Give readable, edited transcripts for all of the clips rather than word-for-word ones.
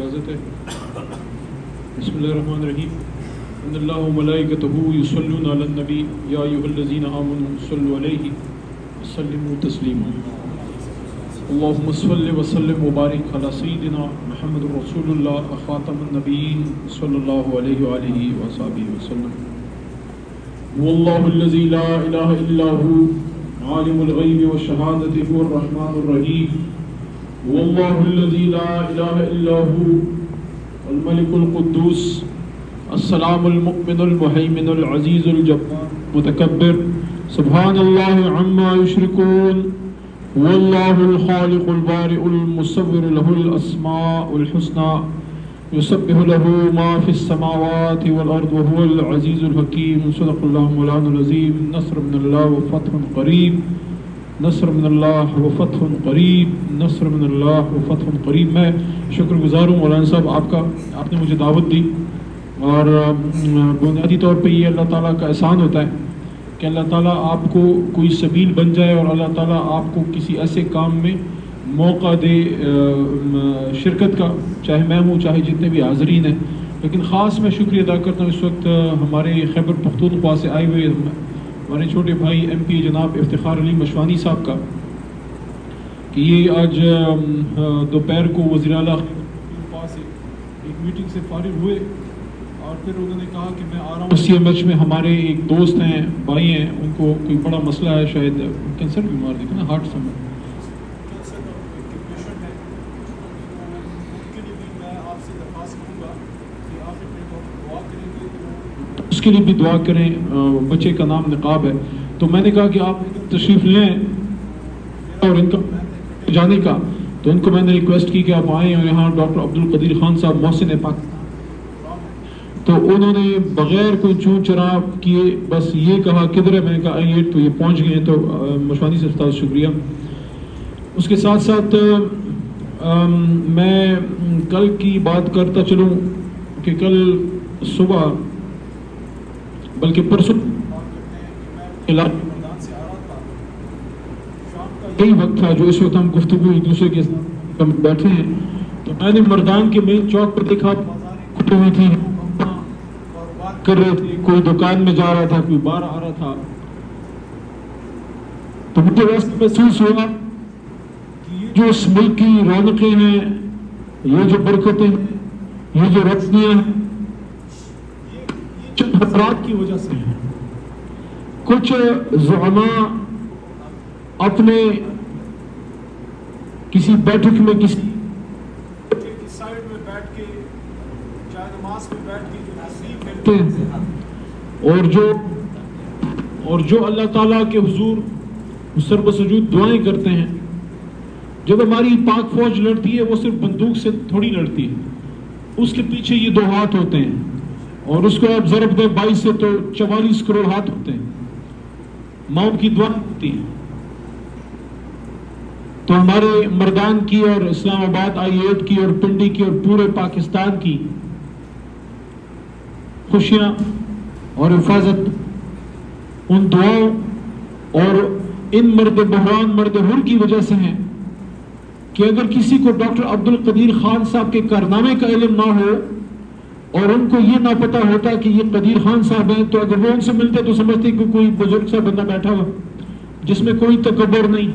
اجازت ہے؟ بسم اللہ الرحمن الرحیم. ان اللہ وملائکتہ یصلون علی النبی یا ایھا الذین آمنوا صلوا علیہ وسلموا تسلیما. اللہم صل وسلم وبارک علی سیدنا محمد رسول اللہ خاتم النبیین صلی اللہ علیہ وآلہ وصحبہ وسلم. واللہ الذی لا الہ الا هو عالم الغیب والشہادۃ هو الرحمن الرحیم. واللہ الذی لا الہ الا هو الملک القدوس السلام المؤمن المہیمن العزیز الجبار متکبر سبحان اللہ عما یشرکون. واللہ الخالق البارئ المصور له الاسماء الحسنى یسبح له ما فی السماوات والارض وهو العزیز الحکیم. صدق اللہ مولانا العظیم. نصر من اللہ وفتح قریب، نصر من اللہ وفتح قریب، نصر من اللہ وفتح قریب. میں شکر گزار ہوں مولانا صاحب آپ کا، آپ نے مجھے دعوت دی، اور بنیادی طور پہ یہ اللہ تعالیٰ کا احسان ہوتا ہے کہ اللہ تعالیٰ آپ کو کوئی سبیل بن جائے اور اللہ تعالیٰ آپ کو کسی ایسے کام میں موقع دے شرکت کا، چاہے میں ہوں چاہے جتنے بھی حاضرین ہیں. لیکن خاص میں شکریہ ادا کرتا ہوں اس وقت ہمارے خیبر پختونخوا سے آئے ہوئے ہمارے چھوٹے بھائی ایم پی جناب افتخار علی مشوانی صاحب کا، کہ یہ آج دوپہر کو وزیر اعلیٰ سے ایک میٹنگ سے فارغ ہوئے اور پھر انہوں نے کہا کہ میں آ رہا ہوں سی ایم ایچ میں. ہمارے ایک دوست ہیں، بھائی ہیں، ان کو کوئی بڑا مسئلہ ہے، شاید کینسر بیمار دیکھا نا، ہارٹ سے اس کے لیے بھی دعا کریں. بچے کا نام نقاب ہے. تو میں نے کہا کہ آپ تشریف لیں اور ان کا جانے کا، تو ان کو میں نے ریکویسٹ کی کہ آپ آئیں، اور یہاں ڈاکٹر عبدالقدیر خان صاحب محسن پاک، تو انہوں نے بغیر کوئی چون چرا کیے بس یہ کہا کدھر ہے، میں نے کہا آئیے، تو یہ پہنچ گئے. تو مشوانی سے استاد شکریہ. اس کے ساتھ ساتھ میں کل کی بات کرتا چلوں کہ کل صبح بلکہ پرسوں یہی وقت تھا جو اس وقت ہم گفتگو ایک دوسرے کے ساتھ بیٹھے ہیں، تو میں نے مردان کے مین چوک پر دیکھا کھٹی ہوئی تھی، کر رہے تھے، کوئی دکان میں جا رہا تھا، کوئی باہر آ رہا تھا. تو مجھے ویسے محسوس ہوا کہ یہ جو اس ملک کی رونقیں ہیں، یہ جو برکتیں ہیں، یہ جو روشنیاں ہیں، چند حضرات کی وجہ سے ہیں. کچھ زعماء اپنے کسی بیٹھک میں کسی سائڈ میں بیٹھ کے چاہے نماز میں بیٹھ کے جو نصیب کرتے ہیں، اور جو اللہ تعالیٰ کے حضور سر بسجود دعائیں کرتے ہیں. جب ہماری پاک فوج لڑتی ہے وہ صرف بندوق سے تھوڑی لڑتی ہے، اس کے پیچھے یہ 2 ہاتھ ہوتے ہیں، اور اس کو آپ ضرب دیں 22 سے تو 44 کروڑ ہاتھ ہوتے ہیں. ماؤں کی دعا ہوتی ہے. تو ہمارے مردان کی اور اسلام آباد آئی 8 کی اور پنڈی کی اور پورے پاکستان کی خوشیاں اور حفاظت ان دعاؤں اور ان مرد بحران مرد حر کی وجہ سے ہیں کہ اگر کسی کو ڈاکٹر عبدالقدیر خان صاحب کے کارنامے کا علم نہ ہو اور ان کو یہ نہ پتا ہوتا کہ یہ قدیر خان صاحب ہیں، تو اگر وہ ان سے ملتے تو سمجھتے کہ کوئی بزرگ سا بندہ بیٹھا ہوا جس میں کوئی تکبر نہیں،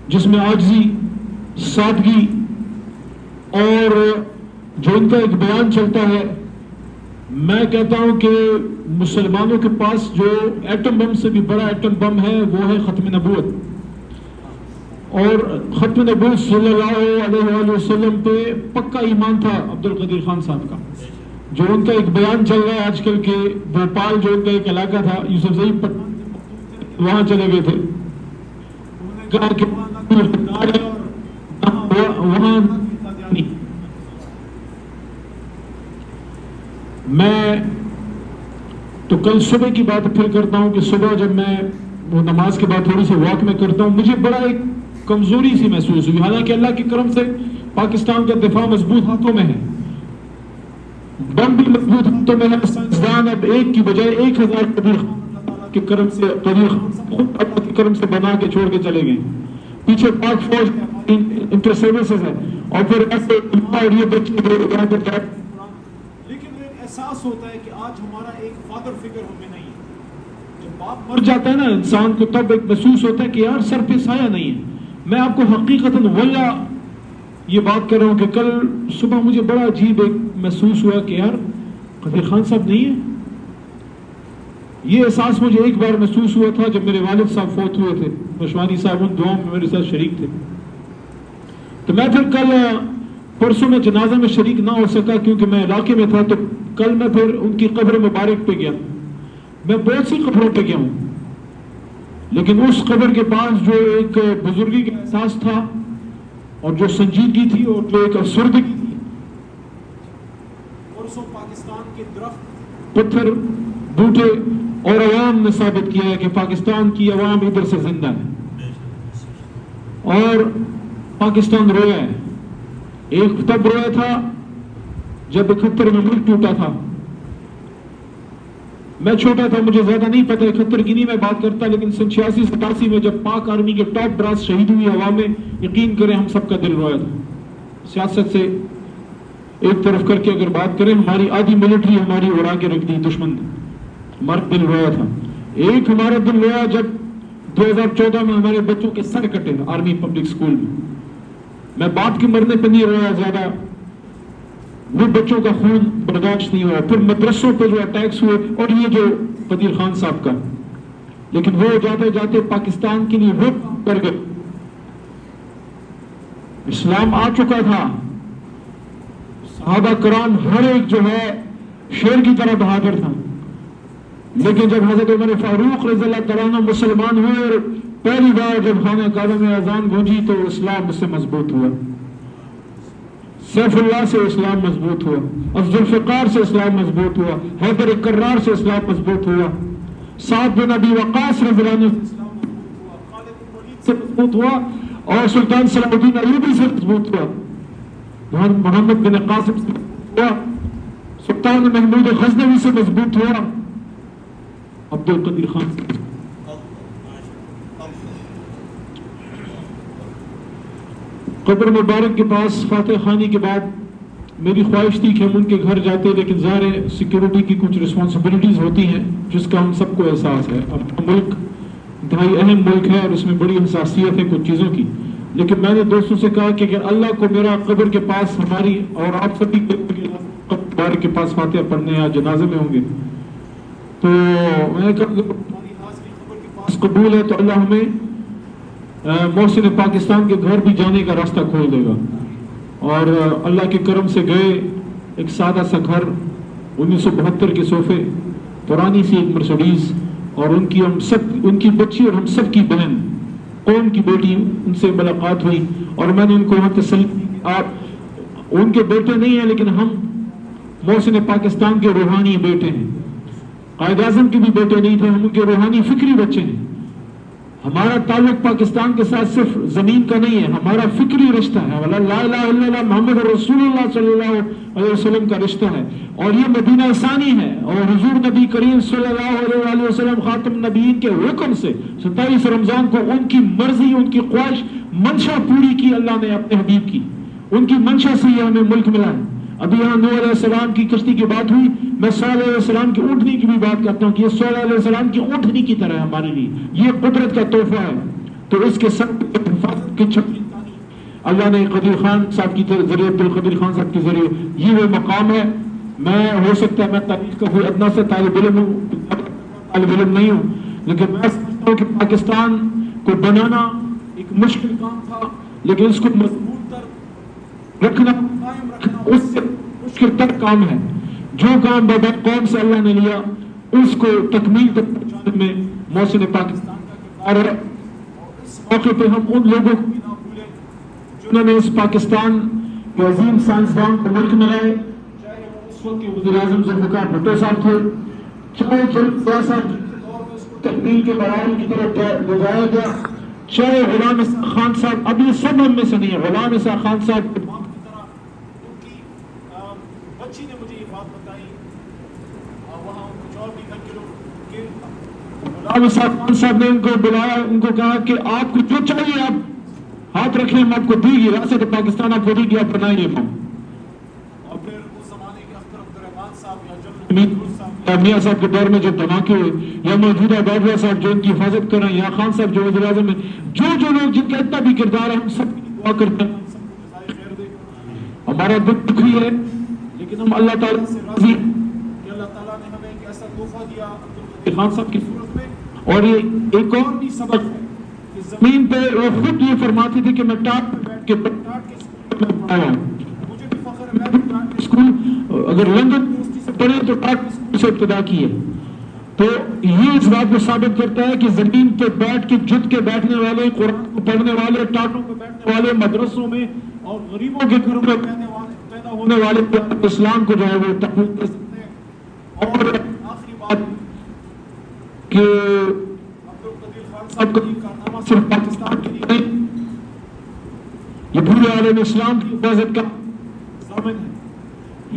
جس میں عاجزی، سادگی، اور جو ان کا ایک بیان چلتا ہے. میں کہتا ہوں کہ مسلمانوں کے پاس جو ایٹم بم سے بھی بڑا ایٹم بم ہے وہ ہے ختم نبوت. اور ختم نبوت صلی اللہ علیہ وآلہ وسلم پہ پکا ایمان تھا عبدالقدیر خان صاحب کا. جو ان کا ایک بیان چل رہا ہے آج کل کے بھوپال، جو ان کا ایک علاقہ تھا، یوسف زئی وہاں چلے گئے تھے، کہا کہ وہاں میں تو کل صبح کی بات پھر کرتا ہوں کہ صبح جب میں وہ نماز کے بعد تھوڑی سی واک میں کرتا ہوں، مجھے بڑا ایک کمزوری سی محسوس ہوئی. حالانکہ اللہ کے کرم سے پاکستان کا دفاع مضبوط ہاتھوں میں ہے، بم بھی مضبوط ہاتھوں میں ہے. سائنسدان اب 1 کی بجائے 1000 قدیر کے کرم سے، قدیر خود اللہ کے کرم سے بنا کے چھوڑ کے چلے گئے. پیچھے پاک فوج انٹر سروسز ہے، اور پھر ایسے اور یہ بچے لیکن ایک احساس ہوتا ہے کہ آج ہمارا ایک فادر فگر ہمیں نہیں ہے. جب باپ مر جاتا ہے نا انسان کو، تب ایک محسوس ہوتا ہے کہ یار سر پہ سایہ نہیں ہے. میں آپ کو حقیقتاً واللہ یہ بات کر رہا ہوں کہ کل صبح مجھے بڑا عجیب ایک محسوس ہوا کہ یار قدیر خان صاحب نہیں ہے. یہ احساس مجھے ایک بار محسوس ہوا تھا جب میرے والد صاحب فوت ہوئے تھے. مشوانی صاحب ان دعاؤں میں میرے ساتھ شریک تھے. تو میں پھر کل پرسوں میں جنازہ میں شریک نہ ہو سکا کیونکہ میں علاقے میں تھا. تو کل میں پھر ان کی قبر مبارک پہ گیا. میں بہت سی قبروں پہ گیا ہوں، لیکن اس قبر کے پاس جو ایک بزرگی کا احساس تھا اور جو سنجیدگی تھی اور جو ایک افسردگی تھی. پرسوں پاکستان کے درخت، پتھر، بوٹے اور عوام نے ثابت کیا ہے کہ پاکستان کی عوام ادھر سے زندہ ہے اور پاکستان رویا ہے. ایک تب رویا تھا جب 71 میں ملک ٹوٹا تھا. میں چھوٹا تھا، مجھے زیادہ نہیں پتہ 71 کی نہیں میں بات کرتا، لیکن سن 86-87 میں جب پاک آرمی کے ٹاپ براس شہید ہوئی عوام میں، یقین کریں ہم سب کا دل رویا تھا. سیاست سے ایک طرف کر کے اگر بات کریں، ہماری آدھی ملٹری ہماری اڑا کے رکھ دی دشمن نے. ہمارا دل رویا تھا. ایک ہمارا دل رویا جب 2014 میں ہمارے بچوں کے سر کٹے آرمی پبلک سکول میں. میں باپ کے مرنے پہ نہیں رویا زیادہ، وہ بچوں کا خون برداشت نہیں ہوا. پھر مدرسوں پہ جو اٹیکس ہوئے اور یہ جو قدیر خان صاحب کا، لیکن وہ جاتے جاتے پاکستان کے لیے وہ کر گئے. اسلام آ چکا تھا، صحابہ کرام ہر ایک جو ہے شیر کی طرح بہادر تھا. لیکن جب حضرت عمر فاروق رضی اللہ تعالیٰ عنہ مسلمان ہوئے اور پہلی بار جب خانہ کعبہ میں اذان گونجی تو اسلام اس سے مضبوط ہوا. سیف اللہ سے اسلام مضبوط ہوا، ذوالفقار سے اسلام مضبوط ہوا، حیدر کرار سے اسلام مضبوط ہوا، سعد بن ابی وقاص رضی اللہ عنہ سے اسلام مضبوط ہوا، خالد بن ولید سے مضبوط ہوا، اور سلطان صلاح الدین ایوبی سے مضبوط ہوا، محمد بن قاسم سے مضبوط ہوا، سلطان محمود غزنوی سے مضبوط ہوا، عبد القدیر خان سے. قبر مبارک کے پاس فاتح خانی کے بعد میری خواہش تھی کہ ہم ان کے گھر جاتے، لیکن ظاہر ہے سیکیورٹی کی کچھ رسپانسبلٹیز ہوتی ہیں جس کا ہم سب کو احساس ہے. اب ملک انتہائی اہم ملک ہے اور اس میں بڑی حساسیت ہے کچھ چیزوں کی. لیکن میں نے دوستوں سے کہا کہ اگر اللہ کو میرا قبر کے پاس ہماری اور آپ سبھی قبر مبارک کے پاس فاتحہ پڑھنے یا جنازے میں ہوں گے تو میں نے کہا اگر ہماری حاضری قبر کے پاس قبول ہے تو اللہ ہمیں محسن پاکستان کے گھر بھی جانے کا راستہ کھول دے گا. اور اللہ کے کرم سے گئے ایک سادہ سا گھر، 1972 کے صوفے، پرانی سی ایک مرسڈیز، اور ان کی بچی اور ہم سب کی بہن، قوم کی بیٹی، ان سے ملاقات ہوئی اور میں نے ان کو وہاں تسلی دی کہ آپ ان کے بیٹے نہیں ہیں لیکن ہم محسن پاکستان کے روحانی بیٹے ہیں. قائد اعظم کے بھی بیٹے نہیں تھے، ہم ان کے روحانی فکری بچے ہیں. ہمارا تعلق پاکستان کے ساتھ صرف زمین کا نہیں ہے، ہمارا فکری رشتہ ہے. لا الہ الا اللہ محمد رسول اللہ صلی اللہ علیہ وسلم کا رشتہ ہے، اور یہ مدینہ ثانی ہے. اور حضور نبی کریم صلی اللہ علیہ وسلم خاتم نبیین کے حکم سے 27 رمضان کو ان کی مرضی، ان کی خواہش، منشا پوری کی اللہ نے اپنے حبیب کی. ان کی منشا سے یہ ہمیں ملک ملا ہے. ابھی یہاں نوح علیہ السلام کی کشتی کی بات ہوئی، میں صالح علیہ السلام کی اونٹنی کی بھی بات کرتا ہوں کہ یہ صالح علیہ السلام کی اونٹنی کی طرح ہے ہمارے لیے. یہ قدرت کا تحفہ ہے. تو اس کے سب حفاظت کی چھپی اللہ نے قدیر خان صاحب کی ذریعے، عبد القدیر خان صاحب کے ذریعے یہ وہ مقام ہے. میں ہو سکتا ہے میں تاریخ کا کوئی ادنا سے طالب علم نہیں ہوں، لیکن میں سمجھتا ہوں کہ پاکستان کو بنانا ایک مشکل کام تھا، لیکن اس کو مضبوط تر رکھنا، قائم رکھنا اس سے مشکل تر کام ہے. جو کام بابا قوم سے اللہ نے لیا اس کو تکمیل تک پہنچانے میں محسن پاکستان کا کردار ہے. اور اس موقع پہ ہم ان لوگوں کو بھی نہ بھولیں جنہوں نے اس پاکستان کے عظیم سائنسدان کو ملک میں لائے، چاہے وہ اس وقت کے وزیر اعظم ذوالفقار بھٹو صاحب تھے، چاہے صاحب تکمیل کے مراحل کی طرف لے جایا گیا، چاہے غلام اسحاق خان صاحب، اب یہ سب ہم میں سے نہیں ہے. غلام اسحاق خان صاحب بچی نے مجھے یہ بات بتائی، وہاں کچھ اور بھی گھر کے لوگ کہ غلام اسحاق خان صاحب نے ان کو بلایا، ان کو کہا کہ آپ کو جو چاہیے آپ ہاتھ رکھیں ہم آپ کو دی گی ریاست پاکستان آپ کو دی گی آپ بنائیے قوم. اور پھر اس زمانے کے اختر عبدالرحمان صاحب یا جنرل میاں صاحب کے دور میں جو دھماکے ہوئے یا موجودہ باجوہ صاحب جو ان کی حفاظت کر رہے ہیں یا خان صاحب جو وزیر اعظم ہیں جو لوگ جن کا اتنا بھی کردار ہے ہم سب دعا کرتے ہیں ہمارا دکھی ہے لیکن ہم اللہ تعالیٰ سے راضی ہیں کہ اللہ تعالیٰ نے ہمیں ایک ایسا تحفہ دیا خان صاحب کی صورت میں. اور یہ ایک اور بھی سبق ہے کہ زمین پہ وہ خود یہ فرماتی تھی کہ میں ٹاٹ پہ بیٹھ کے اسکول میں پڑھایا ہوں. مجھے بھی فخر ہے میں بھی ٹاٹ اسکول اگر لندن یونیورسٹی سے پڑھے تو ٹاٹ اسکول سے ابتدا کی ہے. تو یہ اس بات کو ثابت کرتا ہے کہ زمین پہ بیٹھ کے جھک کے بیٹھنے والے قرآن کو پڑھنے والے ٹاٹوں پہ بیٹھنے والے مدرسوں میں اور غریبوں کے گھروں میں پیدا ہونے والے اسلام کو جو ہے وہ تقویت دے سکتے ہیں. اور آخری بات کہ عبدالقدیر خان صاحب کا یہ کارنامہ صرف پاکستان کے لیے نہیں یہ پورے عالم اسلام کی حفاظت کا ضامن ہے.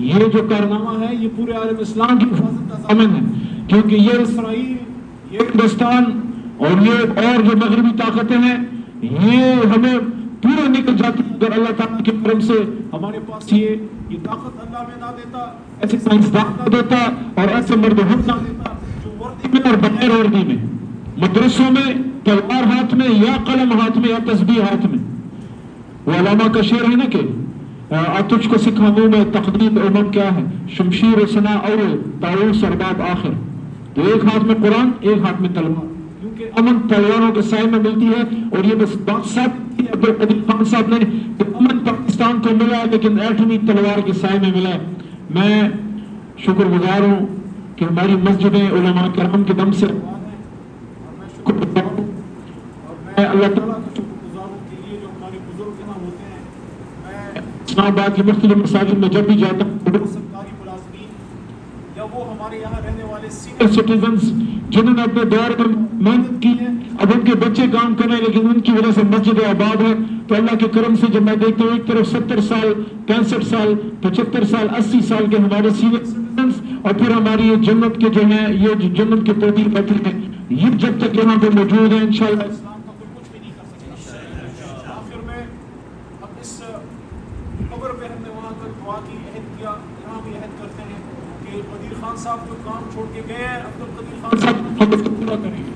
یہ جو کارنامہ ہے یہ پورے عالم اسلام کی حفاظت کا ضامن ہے کیونکہ یہ اسرائیل یہ ہندوستان اور یہ اور جو مغربی طاقتیں ہیں یہ ہمیں پورے نکل جاتی ہے اگر اللہ تعالیٰ کے کرم سے ہمارے پاس یہ طاقت اللہ میں نہ دیتا ایسے سائنسدان نہ دیتا اور ایسے مرد حق نہ دیتا جو وردی میں اور بغیر وردی میں مدرسوں میں تلوار ہاتھ میں یا قلم ہاتھ میں یا تسبیح ہاتھ میں. وہ علامہ کا شعر ہے نا کہ تجھ کو سکھاؤں میں تقدیر امم کیا ہے شمشیر ثنا اول طاؤس ارباب آخر. تو ایک ہاتھ میں قرآن ایک ہاتھ میں تلوار کیونکہ امن تلواروں کے سائے میں ملتی ہے. اور یہ بس بات ثابت کی عبدالقدیر خان صاحب نے کہ امن پاکستان کو ملا لیکن ایٹمی تلوار کے سائے میں ملا. میں شکر گزار ہوں کہ ہماری مسجدیں علماء کرام کے دم سے اور میں اللہ تعالیٰ کا شکر گزار ہوں کہ یہ جو ہمارے بزرگ یہاں ہوتے ہیں میں اسلام آباد کی مختلف مساجد میں جب بھی جاتا ہوں سرکاری ملازمین یا وہ ہمارے یہاں رہنے والے سینئر سٹیزنز جنہوں نے اپنے دور میں محنت کی ہے اب ان کے بچے کام کر رہے ہیں لیکن ان کی وجہ سے مسجد آباد ہے. تو اللہ کے کرم سے جب میں دیکھتا ہوں ایک طرف 70 سال 65 سال 75 سال 80 سال کے ہمارے سینئر سٹیزنز اور پھر ہماری یہ جنت کے جو ہیں یہ جنت کے پودے بیٹھے ہیں یہ جب تک یہاں پہ موجود ہیں انشاءاللہ اسلام کا کوئی کچھ بھی نہیں کر سکتا. آخر میں اب اس قبر پہ ہم نے وہاں پر دعا کی عہد کیا یہاں بھی عہد کرتے ہیں کہ قدیر خان صاحب جو کام چھوڑ کے گئے ہیں عبدالقدیر خان صاحب ہم اس کو پورا کریں گے.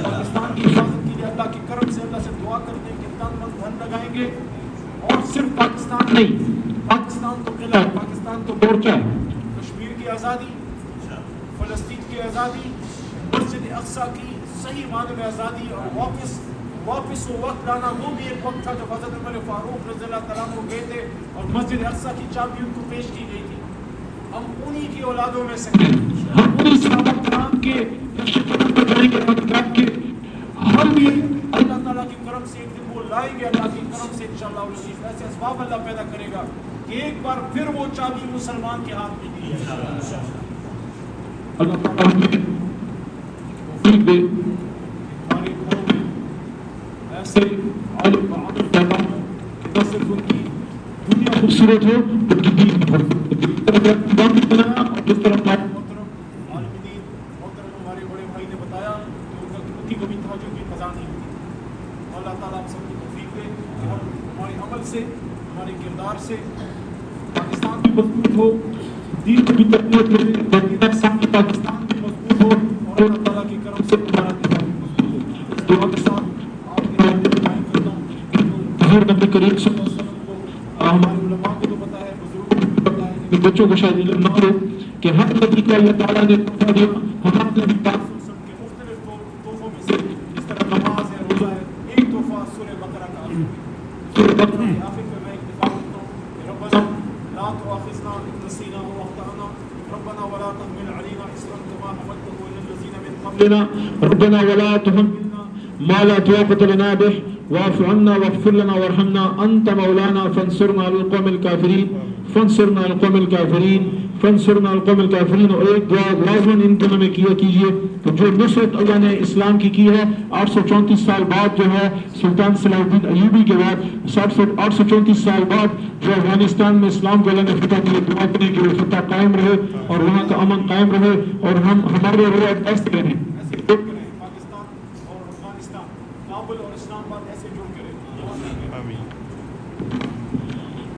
پاکستان کی حفاظت کے لیے اللہ کی کرم سے اللہ سے دعا کرتے ہیں کہ تن من دھن لگائیں گے. اور صرف پاکستان نہیں پاکستان تو قلعہ ہے پاکستان تو مورچہ ہے. کشمیر کی آزادی فلسطین کی آزادی مسجد اقصی کی صحیح معنی میں آزادی اور واپس وہ وقت لانا وہ بھی ایک وقت تھا جب حضرت عمر فاروق رضی اللہ تعالیٰ عنہ گئے تھے اور مسجد اقصی کی چابی ان کو پیش کی گئی تھی. ہم انہی کی اولادوں میں سے ہیں. ہم انہی صحابہ کرام کے ہم بھی اللہ تعالیٰ کی کرم سے ایک دن وہ لائیں گے. اللہ کی کرم سے انشاءاللہ العزیز ایسے اسباب اللہ پیدا کرے گا کہ ایک بار پھر وہ چابی مسلمان کے ہاتھ میں دی ہے. اللہ تعالیٰ ہمیں توفیق دے ہمارے گھروں میں ایسے عالم بہادر پیدا ہوں کہ نہ صرف ان کی دنیا خوبصورت ہو بلکہ دین بھی بنایا. اور جس طرح محترم عالمین محترم ہمارے بڑے بھائی نے بتایا کہ ان کی کبھی توجہ کی قضا نہیں ہوتی. اللہ تعالیٰ ہم سب کو توفیق دے کہ ہم ہمارے عمل سے ہمارے کردار سے پاکستان بھی مضبوط ہو دین کو بھی تقویت ملے سامنے پاکستان بھی مضبوط ہو اور اللہ تعالیٰ کی کرم سے ہمارا دین بھی مضبوط ہو. اس دعا کے ساتھ آپ کے آئے دعائیں کرتا ہوں کہ حضور نبی کریم صلی اللہ علیہ وسلم کو ہمارے علماء کو تو پتا ہے بزرگوں کو بھی پتا ہے کہ بچوں کو شاید علم نہ ہو کہ ہر نبی کو اللہ تعالیٰ نے تحفہ دیا. ہمارے نبی پاک کے مختلف تحفوں میں سے جس طرح نماز ہے روزہ ہے ایک تحفہ سورہ بقرہ کا سورہ بقرہ کے آخر میں اتفاق کرتا ہوں کہ ربنا لا تؤاخذنا ان نسينا او اخطانا ربنا ولا تحمل علينا اصرا كما حملته على الذين من قبلنا ربنا ولا تحملنا ما لا طاقة لنا به واعف عنا واغفر لنا وارحمنا انت مولانا فانصرنا على القوم الكافرين فانصرنا على القوم الكافرين فانصرنا على القوم الكافرين. اور ایک دعا لازماً ان دنوں میں کیا کیجیے کہ جو نصرت اللہ نے اسلام کی ہے 834 سال بعد جو ہے سلطان صلاح الدین ایوبی کے بعد 834 سال بعد جو افغانستان میں اسلام کو اللہ نے فتح کی دعا کریں کہ وہ فتح قائم رہے اور وہاں کا امن قائم رہے اور ہم ہمارے روایت ایسے رہیں